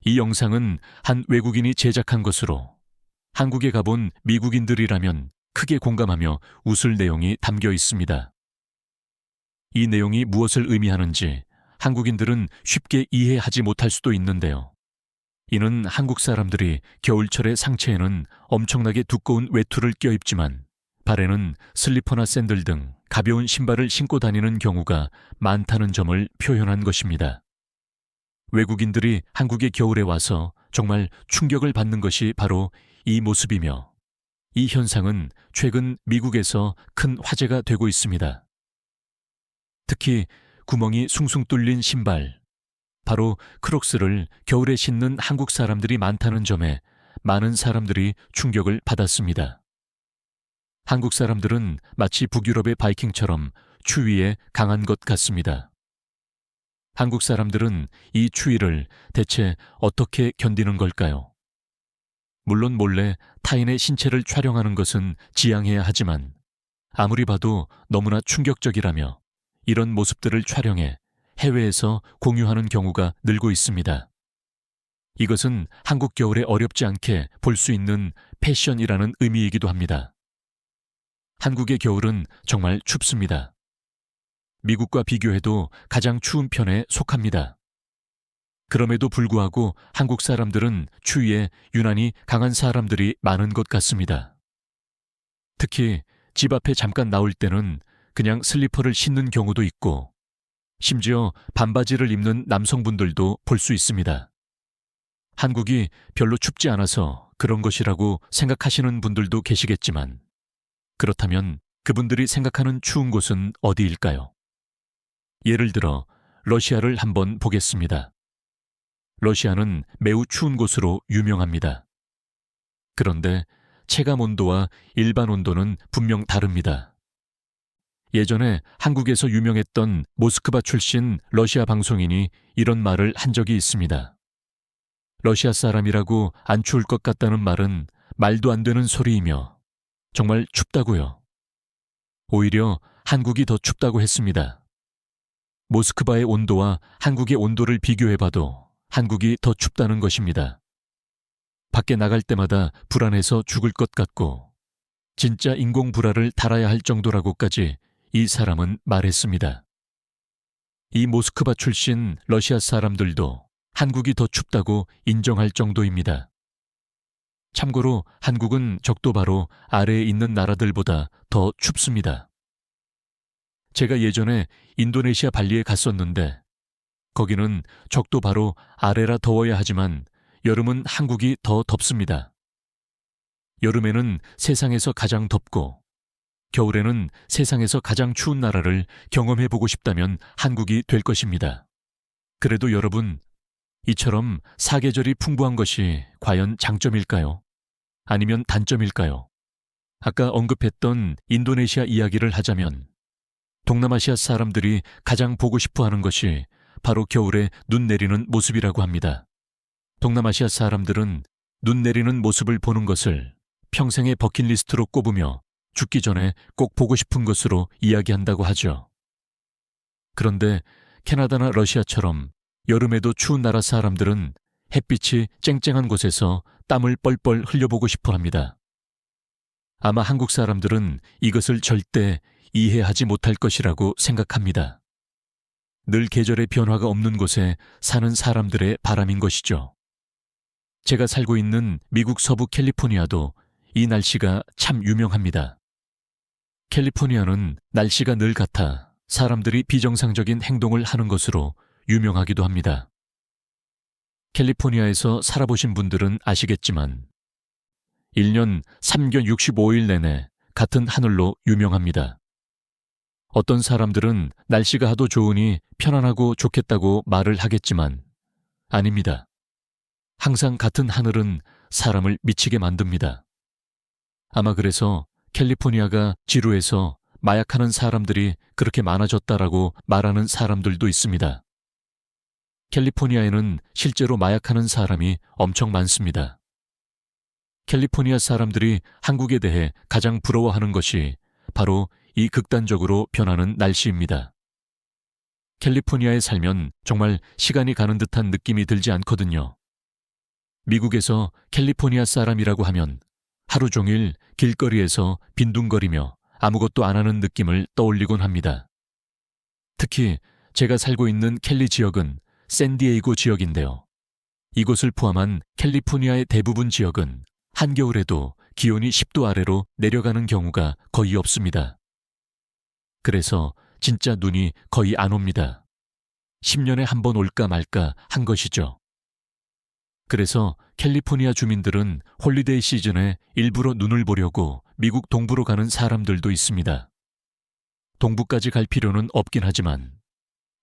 이 영상은 한 외국인이 제작한 것으로 한국에 가본 미국인들이라면 크게 공감하며 웃을 내용이 담겨 있습니다. 이 내용이 무엇을 의미하는지 한국인들은 쉽게 이해하지 못할 수도 있는데요. 이는 한국 사람들이 겨울철의 상체에는 엄청나게 두꺼운 외투를 껴입지만 발에는 슬리퍼나 샌들 등 가벼운 신발을 신고 다니는 경우가 많다는 점을 표현한 것입니다. 외국인들이 한국의 겨울에 와서 정말 충격을 받는 것이 바로 이 모습이며 이 현상은 최근 미국에서 큰 화제가 되고 있습니다. 특히 구멍이 숭숭 뚫린 신발, 바로 크록스를 겨울에 신는 한국 사람들이 많다는 점에 많은 사람들이 충격을 받았습니다. 한국 사람들은 마치 북유럽의 바이킹처럼 추위에 강한 것 같습니다. 한국 사람들은 이 추위를 대체 어떻게 견디는 걸까요? 물론 몰래 타인의 신체를 촬영하는 것은 지양해야 하지만 아무리 봐도 너무나 충격적이라며 이런 모습들을 촬영해 해외에서 공유하는 경우가 늘고 있습니다. 이것은 한국 겨울에 어렵지 않게 볼 수 있는 패션이라는 의미이기도 합니다. 한국의 겨울은 정말 춥습니다. 미국과 비교해도 가장 추운 편에 속합니다. 그럼에도 불구하고 한국 사람들은 추위에 유난히 강한 사람들이 많은 것 같습니다. 특히 집 앞에 잠깐 나올 때는 그냥 슬리퍼를 신는 경우도 있고 심지어 반바지를 입는 남성분들도 볼 수 있습니다. 한국이 별로 춥지 않아서 그런 것이라고 생각하시는 분들도 계시겠지만 그렇다면 그분들이 생각하는 추운 곳은 어디일까요? 예를 들어 러시아를 한번 보겠습니다. 러시아는 매우 추운 곳으로 유명합니다. 그런데 체감 온도와 일반 온도는 분명 다릅니다. 예전에 한국에서 유명했던 모스크바 출신 러시아 방송인이 이런 말을 한 적이 있습니다. 러시아 사람이라고 안 추울 것 같다는 말은 말도 안 되는 소리이며 정말 춥다고요. 오히려 한국이 더 춥다고 했습니다. 모스크바의 온도와 한국의 온도를 비교해봐도 한국이 더 춥다는 것입니다. 밖에 나갈 때마다 불안해서 죽을 것 같고 진짜 인공불화를 달아야 할 정도라고까지 이 사람은 말했습니다. 이 모스크바 출신 러시아 사람들도 한국이 더 춥다고 인정할 정도입니다. 참고로 한국은 적도 바로 아래에 있는 나라들보다 더 춥습니다. 제가 예전에 인도네시아 발리에 갔었는데 거기는 적도 바로 아래라 더워야 하지만 여름은 한국이 더 덥습니다. 여름에는 세상에서 가장 덥고 겨울에는 세상에서 가장 추운 나라를 경험해보고 싶다면 한국이 될 것입니다. 그래도 여러분, 이처럼 사계절이 풍부한 것이 과연 장점일까요? 아니면 단점일까요? 아까 언급했던 인도네시아 이야기를 하자면 동남아시아 사람들이 가장 보고 싶어 하는 것이 바로 겨울에 눈 내리는 모습이라고 합니다. 동남아시아 사람들은 눈 내리는 모습을 보는 것을 평생의 버킷리스트로 꼽으며 죽기 전에 꼭 보고 싶은 것으로 이야기한다고 하죠. 그런데 캐나다나 러시아처럼 여름에도 추운 나라 사람들은 햇빛이 쨍쨍한 곳에서 땀을 뻘뻘 흘려보고 싶어 합니다. 아마 한국 사람들은 이것을 절대 이해하지 못할 것이라고 생각합니다. 늘 계절의 변화가 없는 곳에 사는 사람들의 바람인 것이죠. 제가 살고 있는 미국 서부 캘리포니아도 이 날씨가 참 유명합니다. 캘리포니아는 날씨가 늘 같아 사람들이 비정상적인 행동을 하는 것으로 유명하기도 합니다. 캘리포니아에서 살아보신 분들은 아시겠지만 1년 365일 내내 같은 하늘로 유명합니다. 어떤 사람들은 날씨가 하도 좋으니 편안하고 좋겠다고 말을 하겠지만 아닙니다. 항상 같은 하늘은 사람을 미치게 만듭니다. 아마 그래서 캘리포니아가 지루해서 마약하는 사람들이 그렇게 많아졌다라고 말하는 사람들도 있습니다. 캘리포니아에는 실제로 마약하는 사람이 엄청 많습니다. 캘리포니아 사람들이 한국에 대해 가장 부러워하는 것이 바로 이 극단적으로 변하는 날씨입니다. 캘리포니아에 살면 정말 시간이 가는 듯한 느낌이 들지 않거든요. 미국에서 캘리포니아 사람이라고 하면 하루 종일 길거리에서 빈둥거리며 아무것도 안 하는 느낌을 떠올리곤 합니다. 특히 제가 살고 있는 캘리 지역은 샌디에이고 지역인데요. 이곳을 포함한 캘리포니아의 대부분 지역은 한겨울에도 기온이 10도 아래로 내려가는 경우가 거의 없습니다. 그래서 진짜 눈이 거의 안 옵니다. 10년에 한 번 올까 말까 한 것이죠. 그래서 캘리포니아 주민들은 홀리데이 시즌에 일부러 눈을 보려고 미국 동부로 가는 사람들도 있습니다. 동부까지 갈 필요는 없긴 하지만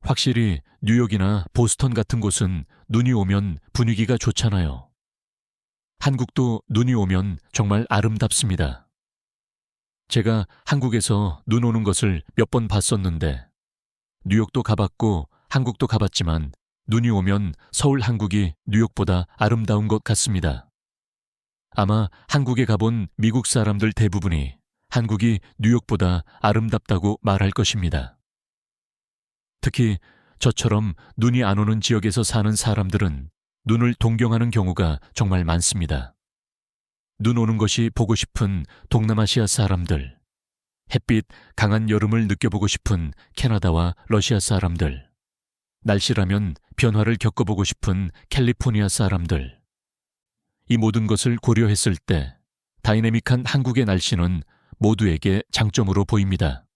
확실히 뉴욕이나 보스턴 같은 곳은 눈이 오면 분위기가 좋잖아요. 한국도 눈이 오면 정말 아름답습니다. 제가 한국에서 눈 오는 것을 몇 번 봤었는데 뉴욕도 가봤고 한국도 가봤지만 눈이 오면 서울 한국이 뉴욕보다 아름다운 것 같습니다. 아마 한국에 가본 미국 사람들 대부분이 한국이 뉴욕보다 아름답다고 말할 것입니다. 특히 저처럼 눈이 안 오는 지역에서 사는 사람들은 눈을 동경하는 경우가 정말 많습니다. 눈 오는 것이 보고 싶은 동남아시아 사람들, 햇빛 강한 여름을 느껴보고 싶은 캐나다와 러시아 사람들, 날씨라면 변화를 겪어보고 싶은 캘리포니아 사람들. 이 모든 것을 고려했을 때 다이내믹한 한국의 날씨는 모두에게 장점으로 보입니다.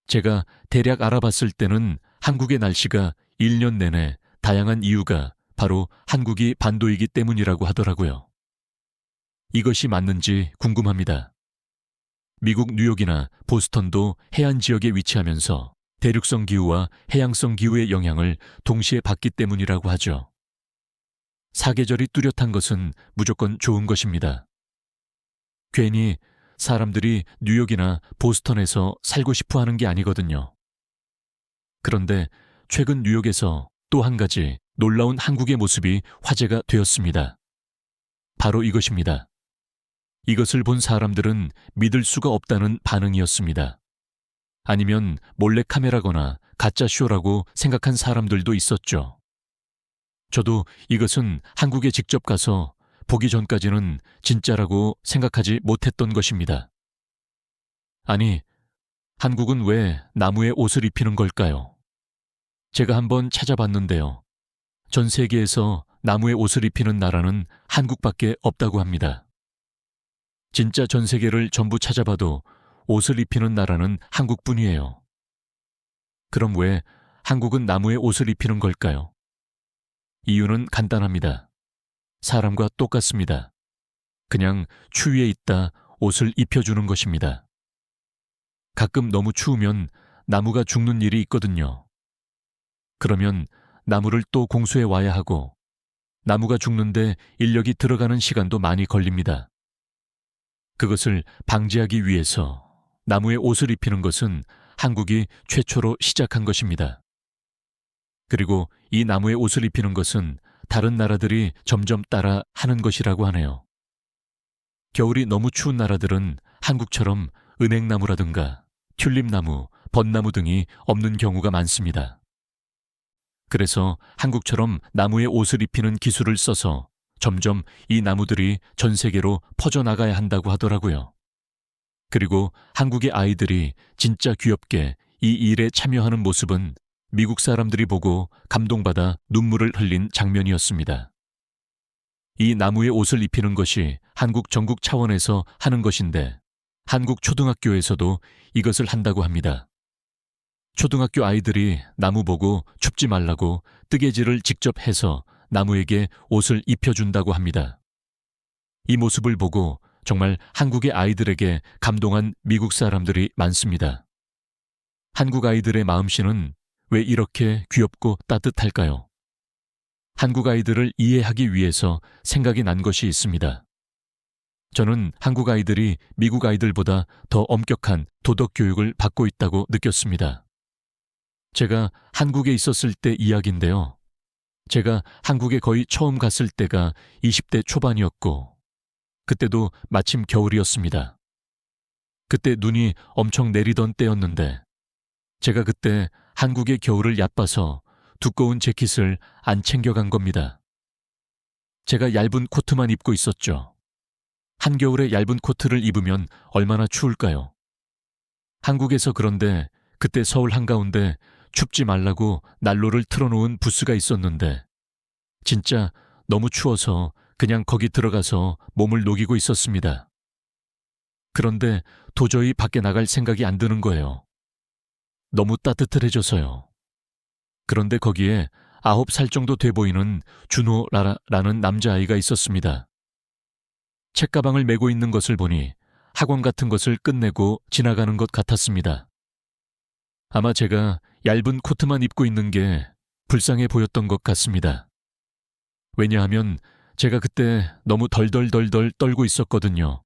제가 대략 알아봤을 때는 한국의 날씨가 1년 내내 다양한 이유가 바로 한국이 반도이기 때문이라고 하더라고요. 이것이 맞는지 궁금합니다. 미국 뉴욕이나 보스턴도 해안 지역에 위치하면서 대륙성 기후와 해양성 기후의 영향을 동시에 받기 때문이라고 하죠. 사계절이 뚜렷한 것은 무조건 좋은 것입니다. 괜히 사람들이 뉴욕이나 보스턴에서 살고 싶어 하는 게 아니거든요. 그런데 최근 뉴욕에서 또 한 가지 놀라운 한국의 모습이 화제가 되었습니다. 바로 이것입니다. 이것을 본 사람들은 믿을 수가 없다는 반응이었습니다. 아니면 몰래카메라거나 가짜쇼라고 생각한 사람들도 있었죠. 저도 이것은 한국에 직접 가서 보기 전까지는 진짜라고 생각하지 못했던 것입니다. 아니, 한국은 왜 나무에 옷을 입히는 걸까요? 제가 한번 찾아봤는데요. 전 세계에서 나무에 옷을 입히는 나라는 한국밖에 없다고 합니다. 진짜 전 세계를 전부 찾아봐도 옷을 입히는 나라는 한국뿐이에요. 그럼 왜 한국은 나무에 옷을 입히는 걸까요? 이유는 간단합니다. 사람과 똑같습니다. 그냥 추위에 있다 옷을 입혀주는 것입니다. 가끔 너무 추우면 나무가 죽는 일이 있거든요. 그러면 나무를 또 공수해 와야 하고 나무가 죽는데 인력이 들어가는 시간도 많이 걸립니다. 그것을 방지하기 위해서 나무에 옷을 입히는 것은 한국이 최초로 시작한 것입니다. 그리고 이 나무에 옷을 입히는 것은 다른 나라들이 점점 따라 하는 것이라고 하네요. 겨울이 너무 추운 나라들은 한국처럼 은행나무라든가 튤립나무, 벚나무 등이 없는 경우가 많습니다. 그래서 한국처럼 나무에 옷을 입히는 기술을 써서 점점 이 나무들이 전 세계로 퍼져나가야 한다고 하더라고요. 그리고 한국의 아이들이 진짜 귀엽게 이 일에 참여하는 모습은 미국 사람들이 보고 감동받아 눈물을 흘린 장면이었습니다. 이 나무에 옷을 입히는 것이 한국 전국 차원에서 하는 것인데 한국 초등학교에서도 이것을 한다고 합니다. 초등학교 아이들이 나무 보고 춥지 말라고 뜨개질을 직접 해서 나무에게 옷을 입혀준다고 합니다. 이 모습을 보고 정말 한국의 아이들에게 감동한 미국 사람들이 많습니다. 한국 아이들의 마음씨는 왜 이렇게 귀엽고 따뜻할까요? 한국 아이들을 이해하기 위해서 생각이 난 것이 있습니다. 저는 한국 아이들이 미국 아이들보다 더 엄격한 도덕 교육을 받고 있다고 느꼈습니다. 제가 한국에 있었을 때 이야기인데요. 제가 한국에 거의 처음 갔을 때가 20대 초반이었고 그때도 마침 겨울이었습니다. 그때 눈이 엄청 내리던 때였는데 제가 그때 한국의 겨울을 얕봐서 두꺼운 재킷을 안 챙겨간 겁니다. 제가 얇은 코트만 입고 있었죠. 한겨울에 얇은 코트를 입으면 얼마나 추울까요? 한국에서 그런데 그때 서울 한가운데 춥지 말라고 난로를 틀어놓은 부스가 있었는데 진짜 너무 추워서 그냥 거기 들어가서 몸을 녹이고 있었습니다. 그런데 도저히 밖에 나갈 생각이 안 드는 거예요. 너무 따뜻해져서요. 그런데 거기에 9살 정도 돼 보이는 준호라는 남자아이가 있었습니다. 책가방을 메고 있는 것을 보니 학원 같은 것을 끝내고 지나가는 것 같았습니다. 아마 제가 얇은 코트만 입고 있는 게 불쌍해 보였던 것 같습니다. 왜냐하면 제가 그때 너무 덜덜덜덜 떨고 있었거든요.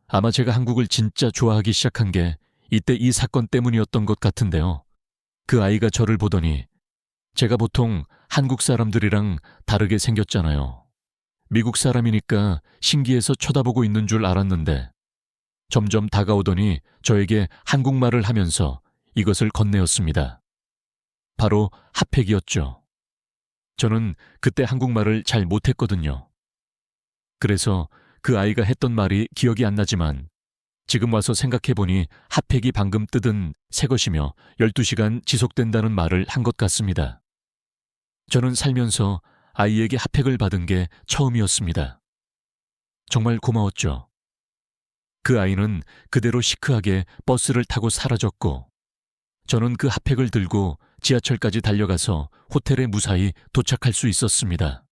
아마 제가 한국을 진짜 좋아하기 시작한 게 이때 이 사건 때문이었던 것 같은데요. 그 아이가 저를 보더니 제가 보통 한국 사람들이랑 다르게 생겼잖아요. 미국 사람이니까 신기해서 쳐다보고 있는 줄 알았는데 점점 다가오더니 저에게 한국말을 하면서 이것을 건네었습니다. 바로 핫팩이었죠. 저는 그때 한국말을 잘 못했거든요. 그래서 그 아이가 했던 말이 기억이 안 나지만 지금 와서 생각해보니 핫팩이 방금 뜯은 새 것이며 12시간 지속된다는 말을 한 것 같습니다. 저는 살면서 아이에게 핫팩을 받은 게 처음이었습니다. 정말 고마웠죠. 그 아이는 그대로 시크하게 버스를 타고 사라졌고 저는 그 핫팩을 들고 지하철까지 달려가서 호텔에 무사히 도착할 수 있었습니다.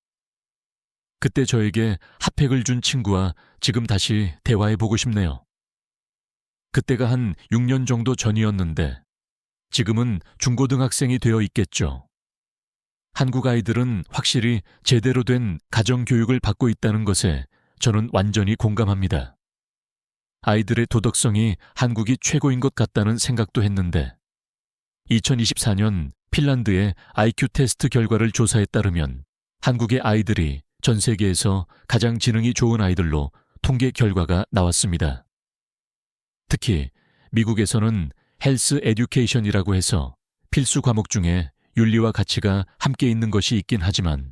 그때 저에게 핫팩을 준 친구와 지금 다시 대화해보고 싶네요. 그때가 한 6년 정도 전이었는데 지금은 중고등학생이 되어 있겠죠. 한국 아이들은 확실히 제대로 된 가정교육을 받고 있다는 것에 저는 완전히 공감합니다. 아이들의 도덕성이 한국이 최고인 것 같다는 생각도 했는데 2024년 핀란드의 IQ 테스트 결과를 조사에 따르면 한국의 아이들이 전 세계에서 가장 지능이 좋은 아이들로 통계 결과가 나왔습니다. 특히 미국에서는 헬스 에듀케이션이라고 해서 필수 과목 중에 윤리와 가치가 함께 있는 것이 있긴 하지만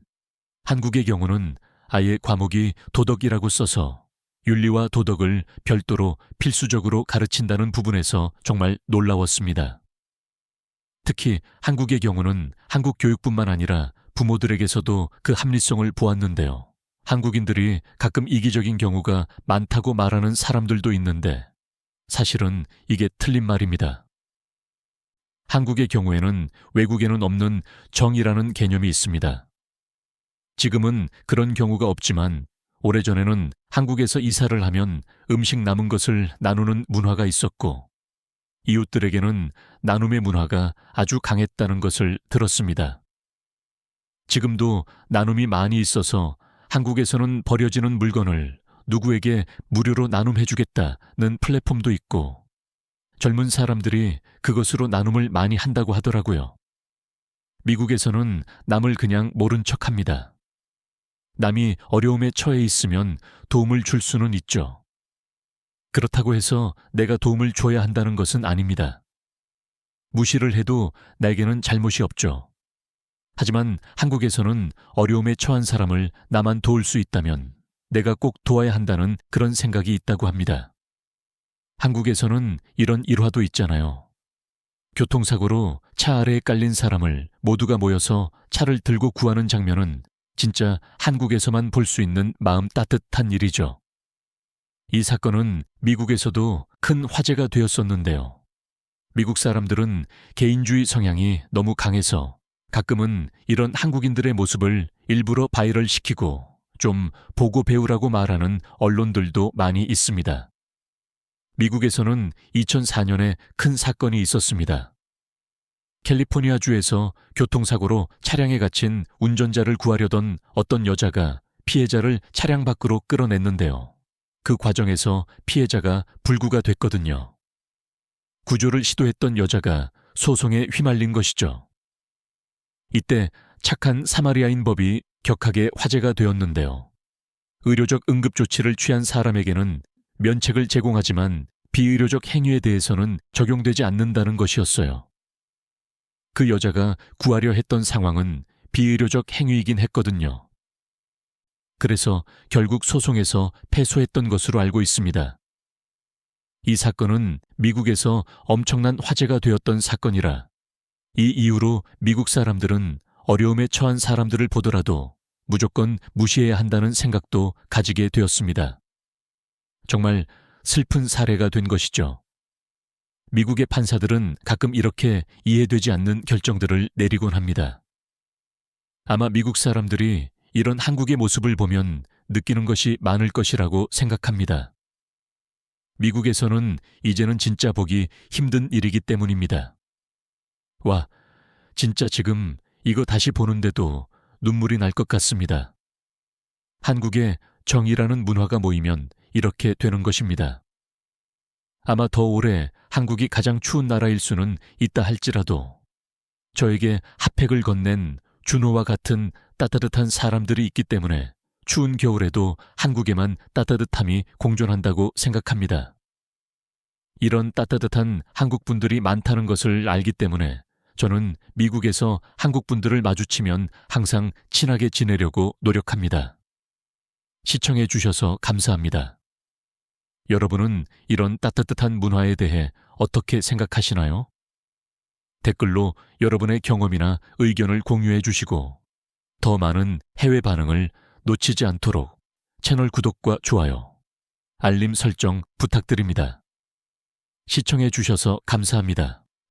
한국의 경우는 아예 과목이 도덕이라고 써서 윤리와 도덕을 별도로 필수적으로 가르친다는 부분에서 정말 놀라웠습니다. 특히 한국의 경우는 한국 교육뿐만 아니라 부모들에게서도 그 합리성을 보았는데요. 한국인들이 가끔 이기적인 경우가 많다고 말하는 사람들도 있는데 사실은 이게 틀린 말입니다. 한국의 경우에는 외국에는 없는 정이라는 개념이 있습니다. 지금은 그런 경우가 없지만 오래전에는 한국에서 이사를 하면 음식 남은 것을 나누는 문화가 있었고 이웃들에게는 나눔의 문화가 아주 강했다는 것을 들었습니다. 지금도 나눔이 많이 있어서 한국에서는 버려지는 물건을 누구에게 무료로 나눔해주겠다는 플랫폼도 있고 젊은 사람들이 그것으로 나눔을 많이 한다고 하더라고요. 미국에서는 남을 그냥 모른 척합니다. 남이 어려움에 처해 있으면 도움을 줄 수는 있죠. 그렇다고 해서 내가 도움을 줘야 한다는 것은 아닙니다. 무시를 해도 나에게는 잘못이 없죠. 하지만 한국에서는 어려움에 처한 사람을 나만 도울 수 있다면 내가 꼭 도와야 한다는 그런 생각이 있다고 합니다. 한국에서는 이런 일화도 있잖아요. 교통사고로 차 아래에 깔린 사람을 모두가 모여서 차를 들고 구하는 장면은 진짜 한국에서만 볼 수 있는 마음 따뜻한 일이죠. 이 사건은 미국에서도 큰 화제가 되었었는데요. 미국 사람들은 개인주의 성향이 너무 강해서 가끔은 이런 한국인들의 모습을 일부러 바이럴시키고 좀 보고 배우라고 말하는 언론들도 많이 있습니다. 미국에서는 2004년에 큰 사건이 있었습니다. 캘리포니아주에서 교통사고로 차량에 갇힌 운전자를 구하려던 어떤 여자가 피해자를 차량 밖으로 끌어냈는데요. 그 과정에서 피해자가 불구가 됐거든요. 구조를 시도했던 여자가 소송에 휘말린 것이죠. 이때 착한 사마리아인 법이 격하게 화제가 되었는데요. 의료적 응급조치를 취한 사람에게는 면책을 제공하지만 비의료적 행위에 대해서는 적용되지 않는다는 것이었어요. 그 여자가 구하려 했던 상황은 비의료적 행위이긴 했거든요. 그래서 결국 소송에서 패소했던 것으로 알고 있습니다. 이 사건은 미국에서 엄청난 화제가 되었던 사건이라 이 이후로 미국 사람들은 어려움에 처한 사람들을 보더라도 무조건 무시해야 한다는 생각도 가지게 되었습니다. 정말 슬픈 사례가 된 것이죠. 미국의 판사들은 가끔 이렇게 이해되지 않는 결정들을 내리곤 합니다. 아마 미국 사람들이 이런 한국의 모습을 보면 느끼는 것이 많을 것이라고 생각합니다. 미국에서는 이제는 진짜 보기 힘든 일이기 때문입니다. 와, 진짜 지금 이거 다시 보는데도 눈물이 날 것 같습니다. 한국에 정의라는 문화가 모이면 이렇게 되는 것입니다. 아마 더 오래 한국이 가장 추운 나라일 수는 있다 할지라도 저에게 핫팩을 건넨 준호와 같은 따뜻한 사람들이 있기 때문에 추운 겨울에도 한국에만 따뜻함이 공존한다고 생각합니다. 이런 따뜻한 한국 분들이 많다는 것을 알기 때문에 저는 미국에서 한국 분들을 마주치면 항상 친하게 지내려고 노력합니다. 시청해 주셔서 감사합니다. 여러분은 이런 따뜻한 문화에 대해 어떻게 생각하시나요? 댓글로 여러분의 경험이나 의견을 공유해 주시고 더 많은 해외 반응을 놓치지 않도록 채널 구독과 좋아요, 알림 설정 부탁드립니다. 시청해 주셔서 감사합니다.